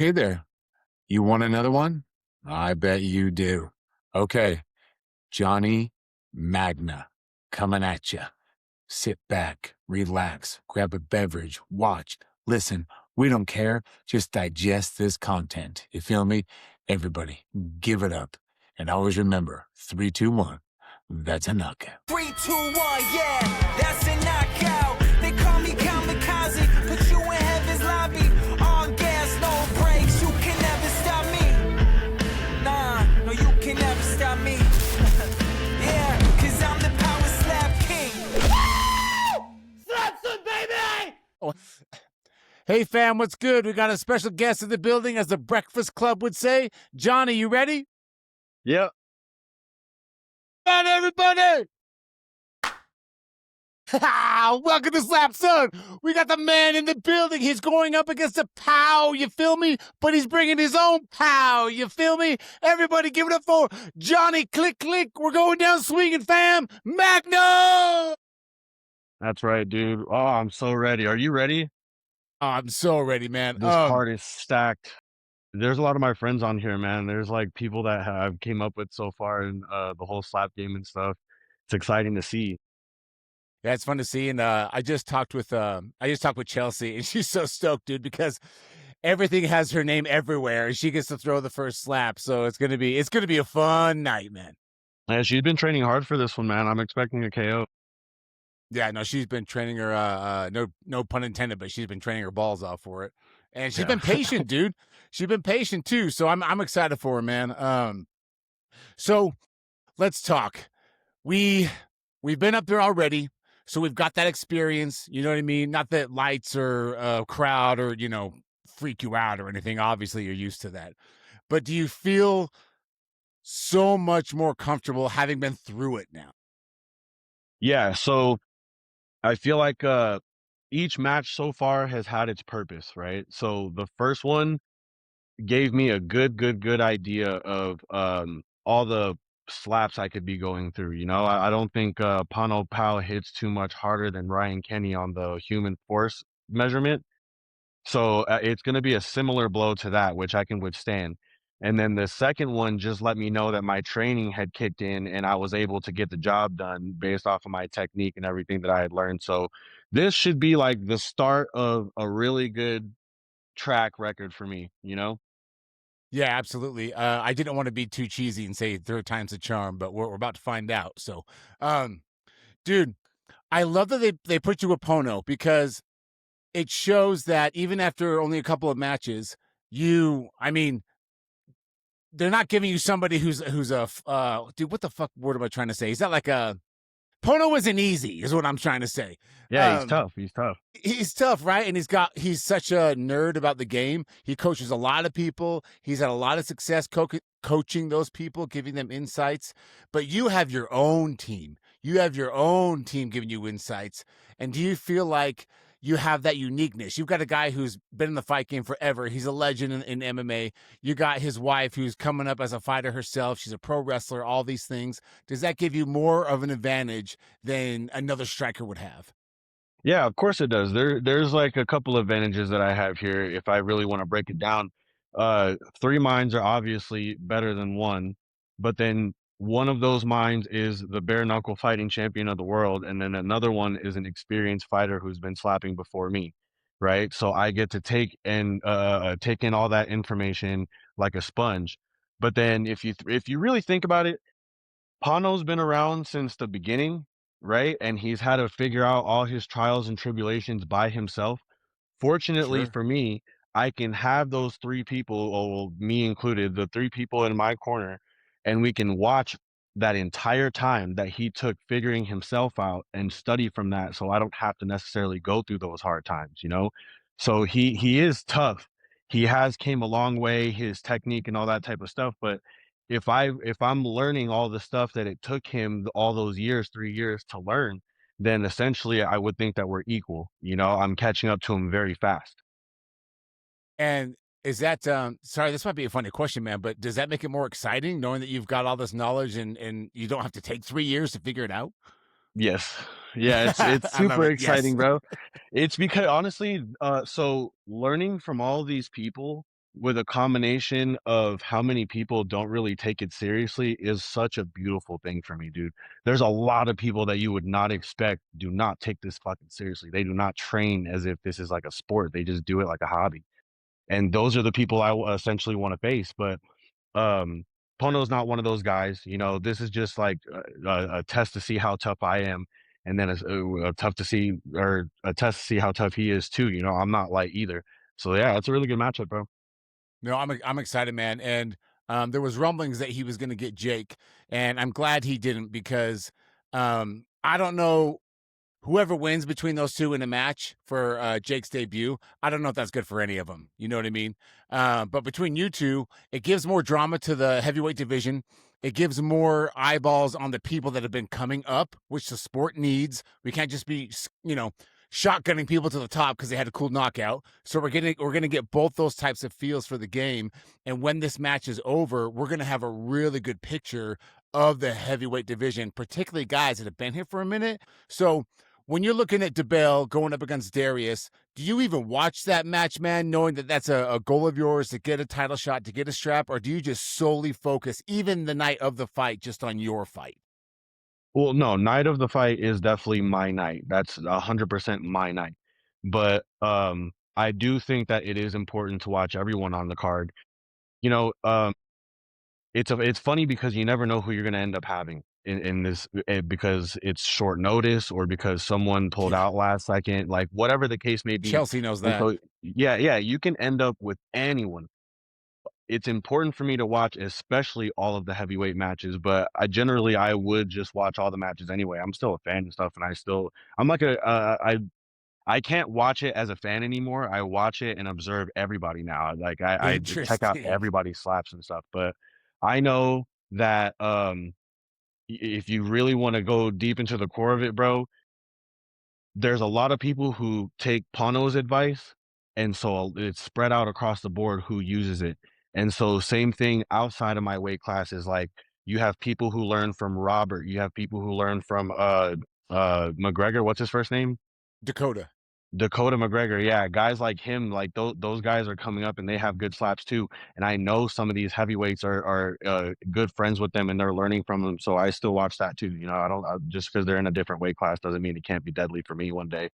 Hey there. You want another one? I bet you do. Okay, Johnny Magna coming at you. Sit back, relax, grab a beverage, watch, listen. We don't care. Just digest this content. You feel me? Everybody, give it up. And always remember 3, 2, 1. That's a knockout. 3, 2, 1, yeah, that's a knockout. They call me kamikaze, put you in heaven's lobby. On gas, no brakes, you can never stop me. Nah, no, you can never stop me. Yeah, cause I'm the power slap king. Slap some, baby! Oh. Hey, fam, what's good? We got a special guest in the building, as the Breakfast Club would say. Johnny, you ready? Yep. On, everybody! Welcome to Slap Son. We got the man in the building. He's going up against a pow, you feel me? But he's bringing his own pow, you feel me? Everybody give it up for Johnny Click Click. We're going down swinging, fam. Magno! That's right, dude. Oh, I'm so ready. Are you ready? Oh, I'm so ready, man. This card is stacked. There's a lot of my friends on here, man. There's like people that have came up with so far in the whole slap game and stuff. It's exciting to see. Yeah, it's fun to see. And I just talked with Chelsea, and she's so stoked, dude, because everything has her name everywhere, and she gets to throw the first slap. So it's gonna be a fun night, man. Yeah, she's been training hard for this one, man. I'm expecting a KO. Yeah, no, she's been training her. No pun intended, but she's been training her balls off for it, and she's been patient, dude. She's been patient too. So I'm excited for her, man. So let's talk. We've been up there already, so we've got that experience. You know what I mean? Not that lights or crowd or freak you out or anything. Obviously, you're used to that. But do you feel so much more comfortable having been through it now? Yeah, so I feel like each match so far has had its purpose, right? So the first one gave me a good idea of all the slaps I could be going through. I don't think Pano Pao hits too much harder than Ryan Kenny on the human force measurement. So it's going to be a similar blow to that, which I can withstand. And then the second one just let me know that my training had kicked in and I was able to get the job done based off of my technique and everything that I had learned. So this should be like the start of a really good track record for me, you know? Yeah, absolutely. I didn't want to be too cheesy and say third time's a charm, but we're about to find out. So, dude, I love that they put you a Pono, because it shows that even after only a couple of matches, I mean, they're not giving you somebody who's a dude. What the fuck word am I trying to say? Is that like a Pono isn't easy, is what I'm trying to say. Yeah, he's tough. He's tough. He's tough, right? And he's such a nerd about the game. He coaches a lot of people. He's had a lot of success coaching those people, giving them insights. But you have your own team. You have your own team giving you insights. And do you feel like you have that uniqueness? You've got a guy who's been in the fight game forever. He's a legend in MMA. You got his wife, who's coming up as a fighter herself. She's a pro wrestler, all these things. Does that give you more of an advantage than another striker would have? Yeah, of course it does. There's like a couple advantages that I have here if I really want to break it down. Three minds are obviously better than one, but then one of those minds is the bare knuckle fighting champion of the world, and then another one is an experienced fighter who's been slapping before me, right? So I get to take in all that information like a sponge. But then if you really think about it, Pano's been around since the beginning, right? And he's had to figure out all his trials and tribulations by himself. Fortunately Sure. for me, I can have those three people, or well, me included, the three people in my corner, and we can watch that entire time that he took figuring himself out and study from that so I don't have to necessarily go through those hard times, you know? So he is tough. He has came a long way, his technique and all that type of stuff, but if I'm learning all the stuff that it took him all those years, 3 years to learn, then essentially I would think that we're equal. I'm catching up to him very fast. And is that sorry, this might be a funny question, man, but does that make it more exciting knowing that you've got all this knowledge and you don't have to take 3 years to figure it out? Yes. Yeah, it's I love super it. Yes. exciting, bro. It's because honestly, so learning from all these people with a combination of how many people don't really take it seriously is such a beautiful thing for me, dude. There's a lot of people that you would not expect do not take this fucking seriously. They do not train as if this is like a sport. They just do it like a hobby. And those are the people essentially want to face. But um, Pono's not one of those guys. You know, this is just like a test to see how tough I am, and then a tough to see or a test to see how tough he is too. You know, I'm not light either. So yeah, it's a really good matchup, bro. No, I'm excited, man. And there was rumblings that he was going to get Jake, and I'm glad he didn't because I don't know whoever wins between those two in a match for Jake's debut. I don't know if that's good for any of them. You know what I mean? But between you two, it gives more drama to the heavyweight division. It gives more eyeballs on the people that have been coming up, which the sport needs. We can't just be, shotgunning people to the top because they had a cool knockout. So we're gonna get both those types of feels for the game. And when this match is over, we're gonna have a really good picture of the heavyweight division, particularly guys that have been here for a minute. So when you're looking at DeBale going up against Darius, do you even watch that match, man, knowing that that's a goal of yours to get a title shot, to get a strap, or do you just solely focus, even the night of the fight, just on your fight? Well, no, night of the fight is definitely my night. That's 100% my night. But I do think that it is important to watch everyone on the card. You know, it's funny because you never know who you're gonna end up having in this because it's short notice or because someone pulled Yeah, out last second, like whatever the case may be. Chelsea knows And that. so, yeah, you can end up with anyone. It's important for me to watch, especially all of the heavyweight matches, but I would just watch all the matches anyway. I'm still a fan and stuff, and I'm like I can't watch it as a fan anymore. I watch it and observe everybody now. Like I check out Interesting. everybody's slaps and stuff. But I know that if you really want to go deep into the core of it, bro, there's a lot of people who take Pano's advice, and so it's spread out across the board who uses it. And so same thing outside of my weight class is like you have people who learn from Robert, you have people who learn from McGregor, what's his first name? Dakota. Dakota McGregor, yeah, guys like him, like those guys are coming up and they have good slaps too. And I know some of these heavyweights are good friends with them and they're learning from them. So I still watch that too. You know, I don't just because they're in a different weight class doesn't mean it can't be deadly for me one day.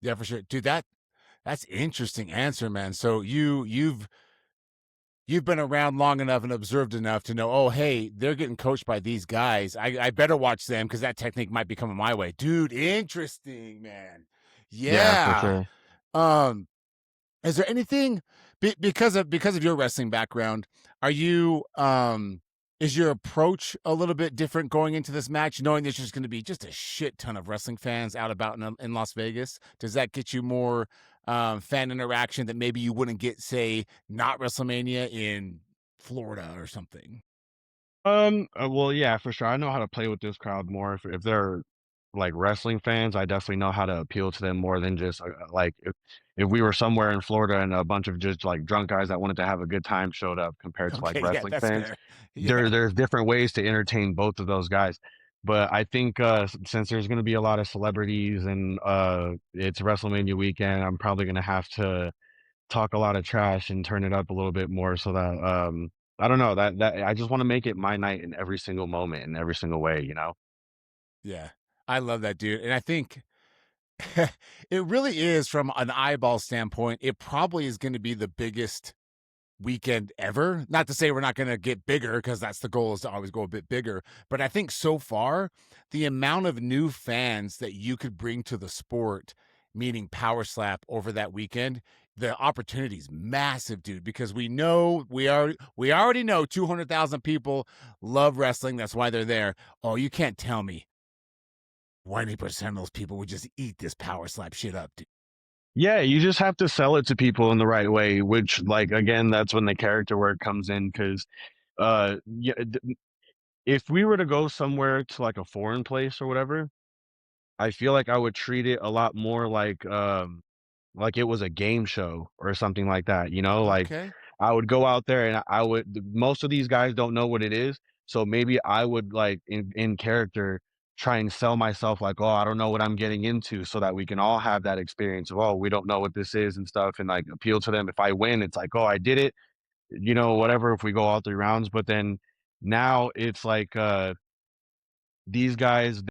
Yeah, for sure. Dude, that's interesting answer, man. So you've been around long enough and observed enough to know, oh, hey, they're getting coached by these guys. I better watch them because that technique might be coming my way. Dude, interesting, man. Yeah, for Yeah. sure. Um, is there anything because of your wrestling background, are you is your approach a little bit different going into this match, knowing there's just going to be just a shit ton of wrestling fans out about in Las Vegas? Does that get you more fan interaction that maybe you wouldn't get, say, not WrestleMania in Florida or something? Well, yeah, for sure. I know how to play with this crowd more. If they're like wrestling fans, I definitely know how to appeal to them more than just like if we were somewhere in Florida and a bunch of just like drunk guys that wanted to have a good time showed up compared to like Okay, yeah, wrestling that's fans. fair. Yeah, There's different ways to entertain both of those guys. But I think since there's going to be a lot of celebrities and it's WrestleMania weekend, I'm probably going to have to talk a lot of trash and turn it up a little bit more so that I don't know that I just want to make it my night in every single moment in every single way, you know. yeah. I love that, dude. And I think it really is from an eyeball standpoint, it probably is going to be the biggest weekend ever. Not to say we're not going to get bigger because that's the goal is to always go a bit bigger. But I think so far, the amount of new fans that you could bring to the sport, meaning Power Slap over that weekend, the opportunity is massive, dude, because we already know 200,000 people love wrestling. That's why they're there. Oh, you can't tell me 20% of those people would just eat this Power Slap shit up, dude. Yeah, you just have to sell it to people in the right way, which like again, that's when the character work comes in because yeah, if we were to go somewhere to like a foreign place or whatever, I feel like I would treat it a lot more like it was a game show or something like that, you know? Like Okay. I would go out there and I would most of these guys don't know what it is, so maybe I would like in character try and sell myself like, "Oh, I don't know what I'm getting into," so that we can all have that experience of, "Oh, we don't know what this is," and stuff, and, like, appeal to them. If I win, it's like, "Oh, I did it," whatever, if we go all 3 rounds, but then now it's like, these guys,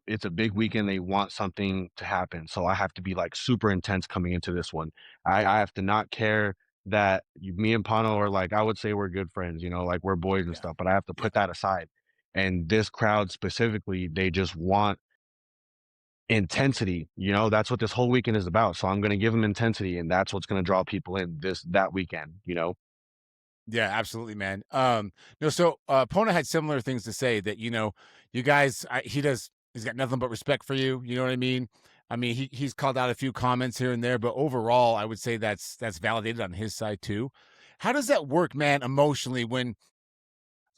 it's a big weekend, they want something to happen, so I have to be, like, super intense coming into this one. I have to not care that me and Pano are, like, I would say we're good friends, like, we're boys and Yeah. stuff, but I have to Yeah. put that aside, and this crowd specifically, they just want intensity, that's what this whole weekend is about, so I'm gonna give them intensity, and that's what's gonna draw people in that weekend. Yeah, absolutely, man. No, so Pona had similar things to say that you guys, he's got nothing but respect for you. You know what I mean? I mean, he's called out a few comments here and there, but overall, I would say that's validated on his side too. How does that work, man, emotionally when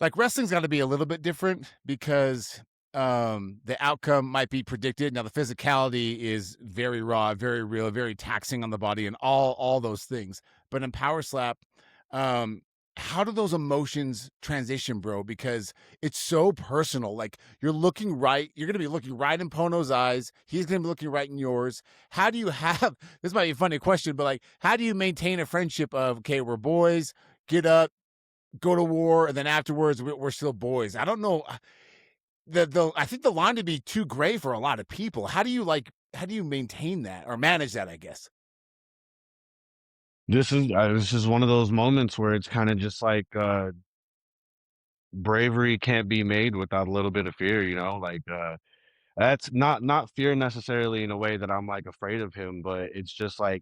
like wrestling's got to be a little bit different because the outcome might be predicted. Now the physicality is very raw, very real, very taxing on the body and all those things. But in power slap, um how do those emotions transition, bro? Because it's so personal. Like you're going to be looking right in Pono's eyes. He's going to be looking right in yours. How do you have this might be a funny question, but like how do you maintain a friendship of okay, we're boys, get up, go to war, and then afterwards we're still boys. I don't know. The I think the line to be too gray for a lot of people. How do you maintain that or manage that? I guess. This is one of those moments where it's kinda just like, bravery can't be made without a little bit of fear, like, that's not fear necessarily in a way that I'm, like, afraid of him, but it's just like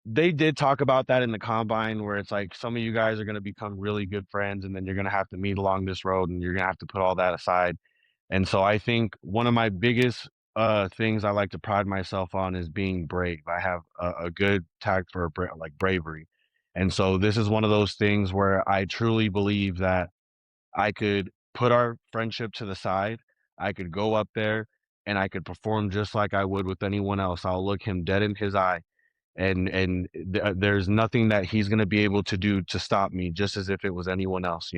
they did talk about that in the combine where it's like some of you guys are gonna become really good friends, and then you're gonna have to meet along this road, and you're gonna have to put all that aside. And so I think one of my biggest, things I like to pride myself on is being brave. I have a good tact for like, bravery. And so this is one of those things where I truly believe that I could put our friendship to the side, I could go up there, and I could perform just like I would with anyone else. I'll look him dead in his eye, and there's nothing that he's gonna be able to do to stop me, just as if it was anyone else?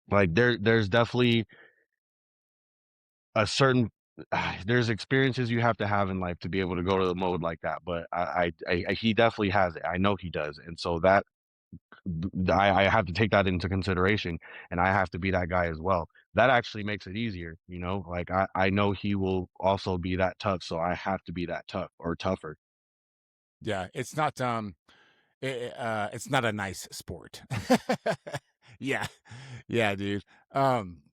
Like, there's definitely a certain there's experiences you have to have in life to be able to go to the mode like that, but he definitely has it. I know he does, and so that I have to take that into consideration, and I have to be that guy as well. That actually makes it easier. Like, I know he will also be that tough, so I have to be that tough or tougher. Yeah, it's not a nice sport. Yeah, yeah, dude. Um,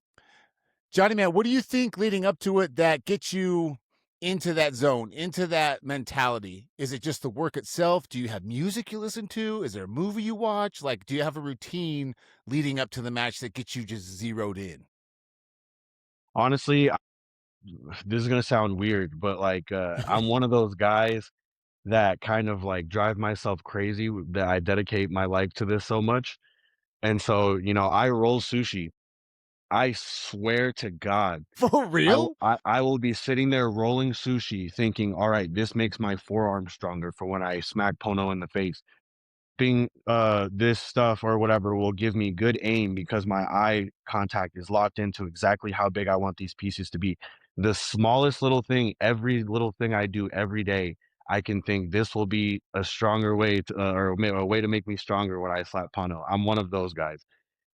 Johnny, man, what do you think leading up to it that gets you into that zone, into that mentality? Is it just the work itself? Do you have music you listen to? Is there a movie you watch? Like, do you have a routine leading up to the match that gets you just zeroed in? Honestly, this is gonna sound weird, but, like, I'm one of those guys that kind of, like, drive myself crazy that I dedicate my life to this so much, and so, I roll sushi. I swear to God, For real? I will be sitting there rolling sushi thinking, "Alright, this makes my forearm stronger for when I smack Pono in the face." Being this stuff or whatever will give me good aim because my eye contact is locked into exactly how big I want these pieces to be. The smallest little thing, every little thing I do every day, I can think this will be a stronger way to, a way to make me stronger when I slap Pano. I'm one of those guys.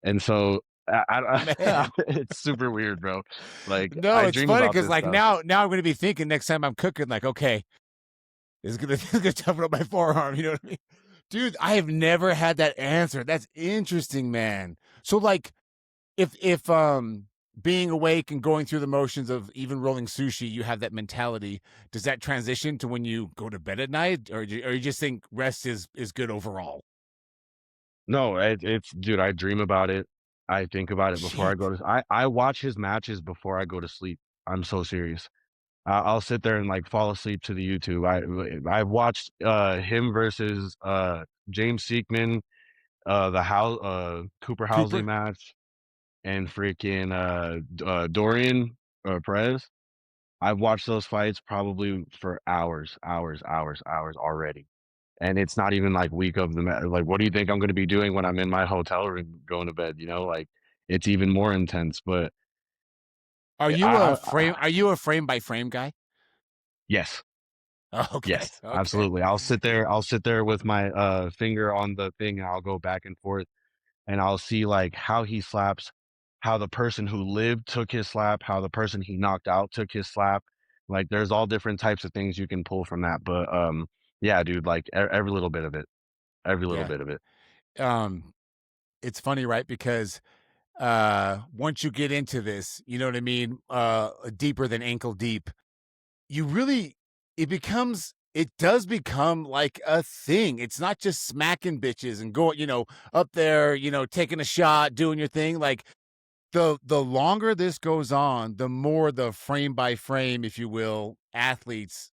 And so Man. it's super weird, bro. Like, No, I it's dream funny about because this like stuff. now I'm gonna be thinking next time I'm cooking, like, okay, this is gonna toughen up my forearm, you know what I mean? Dude, I have never had that answer. That's interesting, man. So like if being awake and going through the motions of even rolling sushi, you have that mentality, does that transition to when you go to bed at night? Or you just think rest is good overall? No, it's dude, I dream about it. I think about it before I go Shit. to I watch his matches before I go to sleep. I'm so serious. I'll sit there and, like, fall asleep to the YouTube. I've watched, him versus, James Seekman, Cooper Housley Cooper? match, and freaking, Dorian, Perez. I've watched those fights probably for hours, hours, hours, hours already. And it's not even like week of the like, what do you think I'm gonna be doing when I'm in my hotel room going to bed? Like, it's even more intense, but Are you a frame? Are you a frame by frame guy? Yes. Okay, Yes, okay, absolutely. I'll sit there with my, finger on the thing, and I'll go back and forth, and I'll see, like, how he slaps, how the person who lived took his slap, how the person he knocked out took his slap. Like, there's all different types of things you can pull from that, but, yeah, dude, like, every little bit of it. Every little yeah. bit of it. Um, it's funny, right? Because once you get into this, you know what I mean, deeper than ankle deep, you really it does become like a thing. It's not just smacking bitches and going, up there, taking a shot, doing your thing. Like the longer this goes on, the more the frame by frame, if you will, athletes,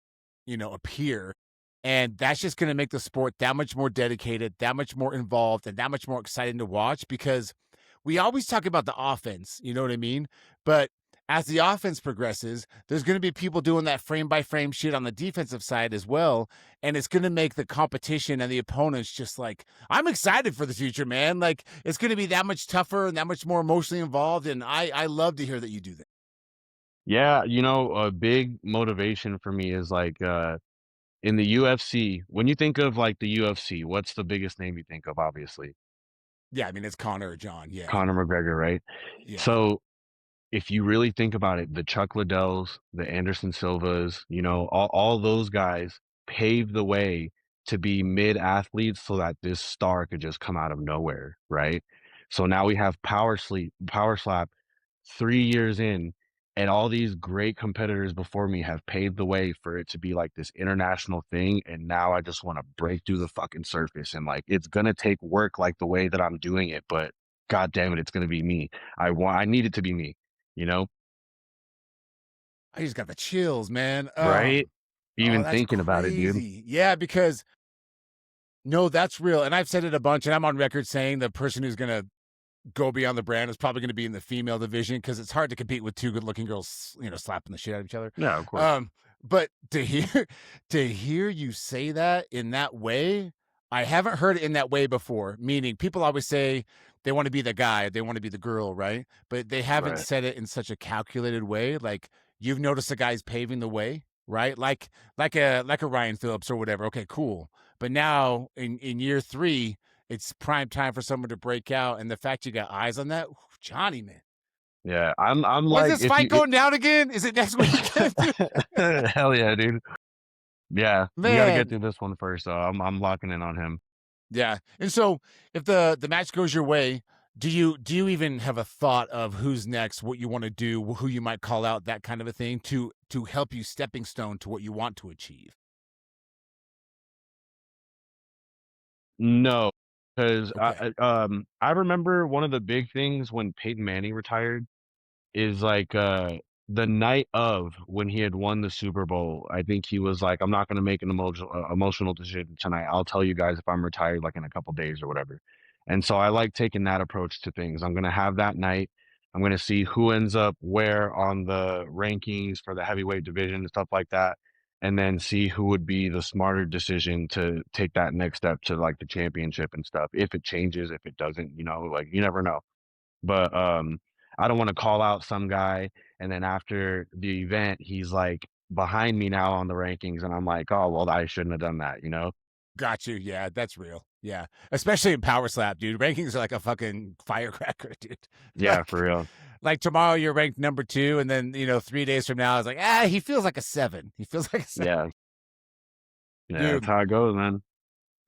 appear. And that's just going to make the sport that much more dedicated, that much more involved, and that much more exciting to watch because we always talk about the offense, you know what I mean? But as the offense progresses, there's going to be people doing that frame by frame shit on the defensive side as well. And it's going to make the competition and the opponents just like, I'm excited for the future, man. Like, it's going to be that much tougher and that much more emotionally involved. And I love to hear that you do that. Yeah, a big motivation for me is, like, in the UFC, when you think of, like, the UFC, what's the biggest name you think of, obviously? Yeah. I mean, it's Connor or John. Yeah. Conor McGregor, right? Yeah. So if you really think about it, the Chuck Liddells, the Anderson Silvas, all those guys paved the way to be mid athletes so that this star could just come out of nowhere, right? So now we have Power Slap 3 years in, and all these great competitors before me have paved the way for it to be like this international thing. And now I just want to break through the fucking surface. And like, it's gonna take work like the way that I'm doing it, but god damn it, it's gonna be me. I need it to be me, you know? I just got the chills, man. Right? Oh, Even that's thinking about it, dude. crazy. Yeah, because no, that's real. And I've said it a bunch, and I'm on record saying the person who's gonna go beyond the brand is probably gonna be in the female division because it's hard to compete with two good looking girls, slapping the shit out of each other. Yeah, of course. Um, but to hear you say that in that way, I haven't heard it in that way before. Meaning people always say they want to be the guy, they want to be the girl, right? But they haven't Right. said it in such a calculated way. Like you've noticed the guys paving the way, right? Like a Ryan Phillips or whatever. Okay, cool. But now in year three, it's prime time for someone to break out, and the fact you got eyes on that, Johnny, man. Yeah, I'm When's like, this fight going down again? Is it next weekend? hell yeah, dude. Yeah, we gotta get Man. through this one first, so I'm locking in on him. Yeah. And so if the match goes your way, do you even have a thought of who's next, what you want to do, who you might call out, that kind of a thing to help you stepping stone to what you want to achieve? No, 'cause Okay. I remember one of the big things when Peyton Manning retired is like, the night of when he had won the Super Bowl, I think he was like, "I'm not gonna make an emotional decision tonight. I'll tell you guys if I'm retired, like, in a couple days or whatever." And so I like taking that approach to things. I'm gonna have that night. I'm gonna see who ends up where on the rankings for the heavyweight division and stuff like that, and then see who would be the smarter decision to take that next step to, like, the championship and stuff. If it changes, if it doesn't, like, you never know. But, I don't wanna call out some guy, and then after the event, he's, like, behind me now on the rankings, and I'm like, "Oh, well, I shouldn't have done that," you know? Got you. Yeah, that's real. Yeah. Especially in Power Slap, dude. Rankings are like a fucking firecracker, dude. Yeah, for Like real. like tomorrow you're ranked number 2, and then, 3 days from now it's like, he feels like a 7. He feels like a 7. Yeah. Yeah, that's Dude, how it goes, man.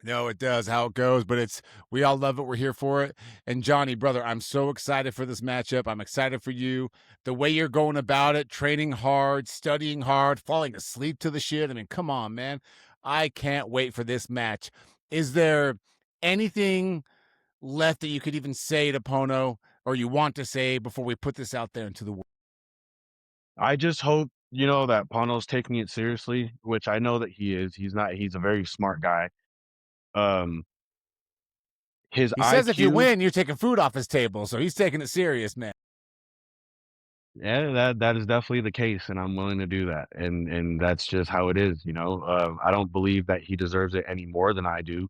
no, it does how it goes, but we all love it. We're here for it. And Johnny, brother, I'm so excited for this matchup. I'm excited for you. The way you're going about it, training hard, studying hard, falling asleep to the shit. I mean, come on, man. I can't wait for this match. Is there anything left that you could even say to Pono or you want to say before we put this out there into the world? I just hope, that Pano's taking it seriously, which I know that he is. He's a very smart guy. Um, his He says if you IQ. win, you're taking food off his table, so he's taking it serious, man. Yeah, that is definitely the case, and I'm willing to do that, and that's just how it is, I don't believe that he deserves it any more than I do,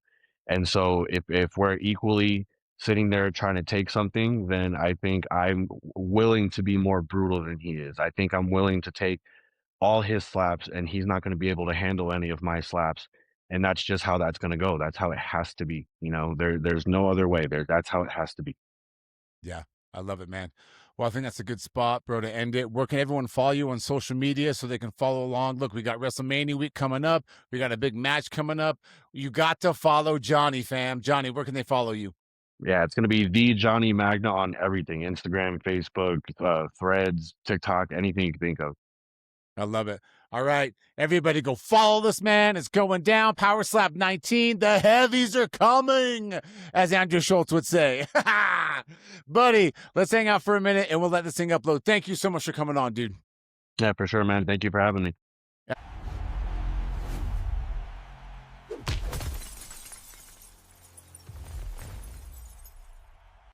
and so if we're equally sitting there trying to take something, then I think I'm willing to be more brutal than he is. I think I'm willing to take all his slaps, and he's not gonna be able to handle any of my slaps, and that's just how that's gonna go. That's how it has to be, you know? There's no other way there. That's how it has to be. Yeah, I love it, man. Well, I think that's a good spot, bro, to end it. Where can everyone follow you on social media so they can follow along? Look, we got WrestleMania week coming up. We got a big match coming up. You got to follow Johnny, fam. Johnny, where can they follow you? Yeah, it's gonna be the Johnny Magna on everything, Instagram, Facebook, Threads, TikTok, anything you can think of. I love it. All right, everybody go follow this man. It's going down. Power Slap 19. The heavies are coming, as Andrew Schultz would say. Buddy, let's hang out for a minute and we'll let this thing upload. Thank you so much for coming on, dude. Yeah, for sure, man. Thank you for having me.